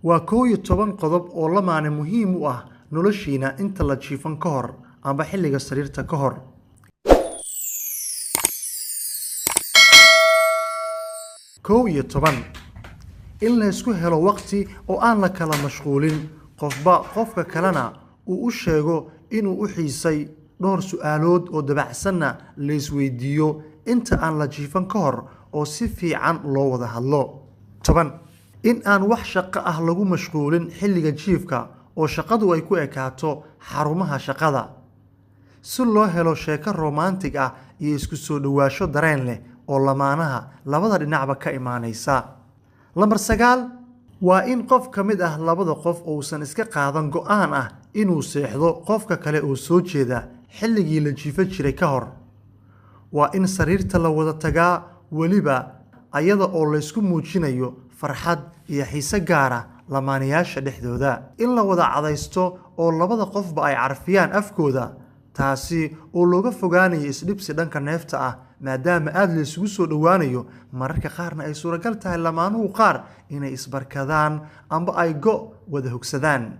waa 11 qodob oo lamaane muhiim u ah noloshiina inta la jiifan ka hor amba xilliga sariirta ka hor. 11 in la isku helo waqti oo aan la kala mashquulin qofka kalena uu u sheego inuu u xiisay dhowr su'aalood oo dabacsanna la isweydiiyo inta aan la jiifan ka hor oo si fiican loo wada hadlo. 10 in aan wax shaqo ah lagu mashquulin xilliga jiifka oo shaqadu ay ku ekaato xarumaha shaqada si loo helo sheeko romantic ah iyo isku soo dhawaasho dareen leh oo lamaanaha labada dhinacba ka imaanaysa. Lambar 9 waa in qof ka mid ah labada qof uusan iska qaadan go'aan ah inuu seexdo qofka kale oo soo jeeda xilligii la jiifan jiray ka hor. waa in sariirta la wada tagaa waliba ayada oo la isku muujinayo farxad iyo xiise gaar ah lamaanayaasha dhexdooda. In la wada cadaysto oo labada qofba ay carfiyaan afkooda taasi oo looga fogaanayo isdhibsi dhanka neefta ah maadaama aad la isugu soo dhawaanayo mararka qaarna ay suuragal tahay lamaanuhu qaar inay isbarkadaan amba ay wada hogsadaan.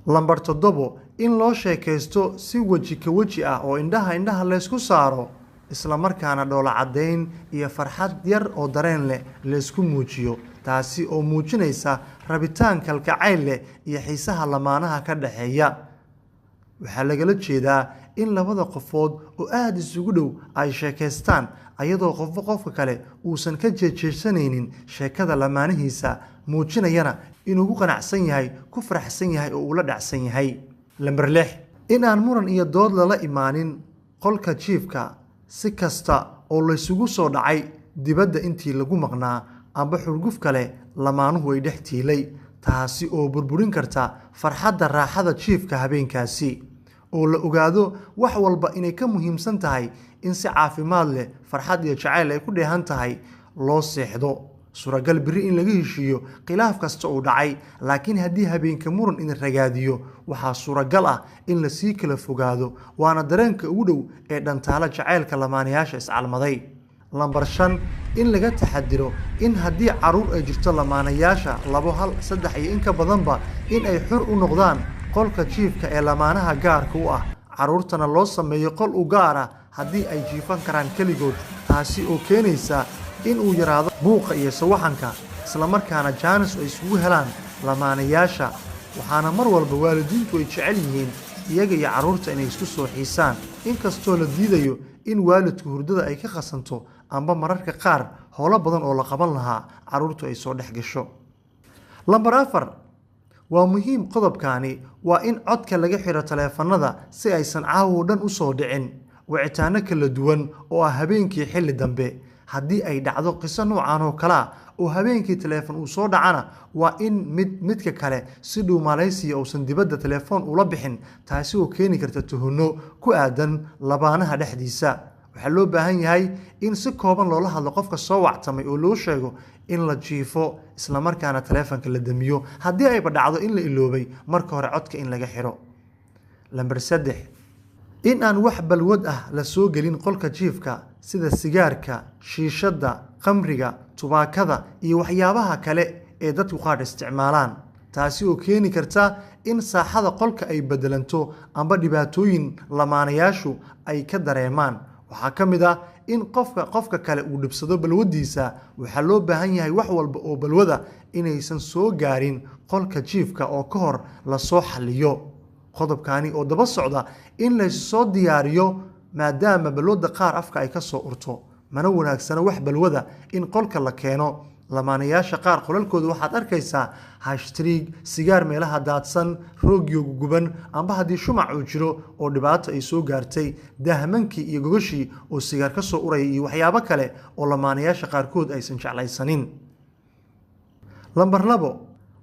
Lambar 7 in loo sheekaysto si waji ka waji ah oo indhaha la isku saaro isla markaana dhoola cadeyn iyo farxad yar oo dareen leh la isku muujiyo taasi oo muujinaysa rabitaan kalgacayl leh iyo xiisaha lamaanaha ka dhaxeeya. waxaa lagala jeedaa in labada qofood oo aad isugu dhow ay sheekaystaan ayadoo qofka kale uusan ka jeejeesanaynin sheekada lamaanihiisa muujinayana inuu ku qanacsan yahay ku faraxsan yahay oo uu la dhacsan yahay. Lambar 6 in aan muran iyo dood lala imaanin qolka jiifka si kasta oo la isugu soo dhacay dibadda intii lagu maqnaa amba xurguf kale lamaanuhu ay dhex tiilay taasi oo burburin karta farxadda raaxada jiifka habeenkaasi oo la ogaado wax walba inay ka muhiimsan tahay in si caafimaad leh farxad iyo jacayl ay ku dheehan tahay loo seexdo. suuragal biri in laga heshiiyo khilaaf kasta oo dhacay laakiin haddii habeenka muran in ragaadiyo waxaa suuragal ah in la sii kala fogaado waana dareenka ugu dhow ee dhantaala jacaylka lamaanayaasha iscalmaday. Lambar 5 in laga taxadiro in haddii caruur ay jirto lamaanayaasha 2 hal 3 iyo in ka badanba in ay xur u noqdaan qolka jiifka ee lamaanaha gaarka u ah caruurtana loo sameeyo qol u gaar ah haddii ay jiifan karaan keligood taasi oo keenaysa in uu yaraado buuqa iyo sawaxanka isla markaana jaanis ay isugu helaan lamaanayaasha. waxaana mar walba waalidiintu ay jecel yihiin iyaga iyo caruurta inay isku soo xiisaan inkastoo la diidayo in waalidku hurdada ay ka qasanto amba mararka qaar howlo badan oo la qaban lahaa caruurtu ay soo dhex gasho. Lambar 4 waa muhiim qodobkani waa in codka laga xiro taleefanada si aysan caawo dhan u soo dhicin wicitaano kala duwan oo ah habeenkii xilli dambe. haddii ay dhacdo qiso noocan oo kala oo habeenkii taleefan uu soo dhacana waa in midka kale si dhow Malaysia uusan dibadda taleefon ula bixin taasi oo keeni karta tuhunno ku aadan labaanaha dhexdiisa. waxaa loo baahan yahay in si kooban loola hadlo qofka soo wactamay oo loo sheego in la jiifo isla markaana taleefanka la damiyo haddii ay dhacdo in la iloobay marka hore codka in laga xiro. Lambar 3 in aan wax balwad ah la soo gelin qolka jiifka sida sigaarka, shiishada, qamriga, tubaakada iyo waxyaabaha kale ee dadku qaar isticmaalaan taasi oo keeni karta in saaxada qolka ay bedelanto amba dhibaatooyin lamaanayaashu ay ka dareemaan. waxaa ka mid ah in qofka kale uu dhibsado balwadiisa waxaa loo baahan yahay wax walba oo balwada inaysan soo gaarin qolka jiifka oo ka hor la soo xalliyo. qodobkani oo daba socda in la soo diyaariyo maadaama balwada qaar afka ay ka soo urto mana wanaagsana wax balwada in qolka la keeno. lamaanayaasha qaar qolalkooda waxaad arkaysaa hashtriig sigaar meelaha daadsan roogyo guban amba haddii shumac uu jiro oo dhibaato ay soo gaartay dahmankii iyo gogashii oo sigaar ka soo uraya iyo waxyaabo kale oo lamaanayaasha qaarkood aysan jeclaysanin. Lambar 2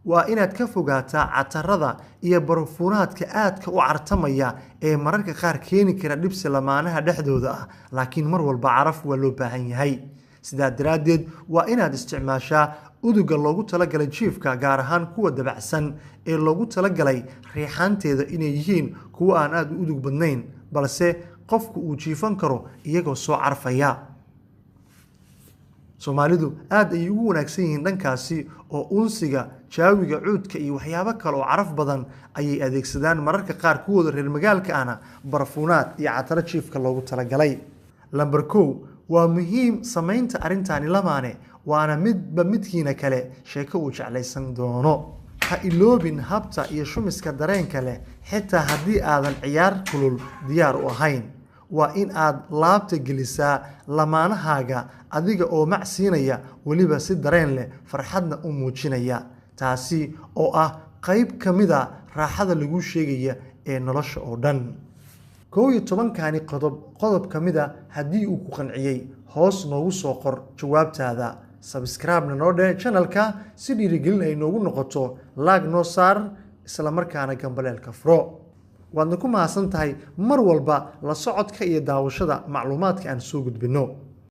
waa inaad ka fogaataa catarada iyo barfuunaadka aadka u cartamaya ee mararka qaar keeni kara dhibsi lamaanaha dhexdooda ah laakiin mar walba caraf waa loo baahan yahay. sidaa daraadeed waa inaad isticmaashaa uduga loogu talagalay jiifka gaar ahaan kuwa dabacsan ee loogu talagalay riixaanteeda inay yihiin kuwa aan aad u udug badnayn balse qofku uu jiifan karo iyagoo soo carfaya. Soomaalidu aad ay ugu wanaagsan yihiin dhankaasi oo unsiga, jaawiga cuudka iyo waxyaabo kale oo caraf badan ayay adeegsadaan mararka qaar kuwooda reer magaalka ahna barafuunaad iyo cataro jiifka loogu talagalay. Lambar 1 waa muhiim samaynta arrintaani lamaane waana midba midkiina kale sheeko uu jeclaysan doono. Ha iloobin habta iyo shumiska dareenka leh xitaa haddii aadan ciyaar kulul diyaar u ahayn. Waa in aad laabta gelisaa lamaanahaaga adiga oo macsiinaya weliba si dareen leh farxadna u muujinaya. Taasi oo ah qayb ka mid ah raaxada lagu sheegaya ee nolosha oo dhan. 11kaani qodob ka mid ah haddii uu ku qanciyay hoos noogu soo qor jawaabtaada. Subscribe-na noo dheh channel-ka si dhiirigelin ay noogu noqoto. Like noo saar isla markaana gambaleelka furo. waadna ku mahadsan tahay mar walba la socodka iyo daawashada macluumaadka aan soo gudbino.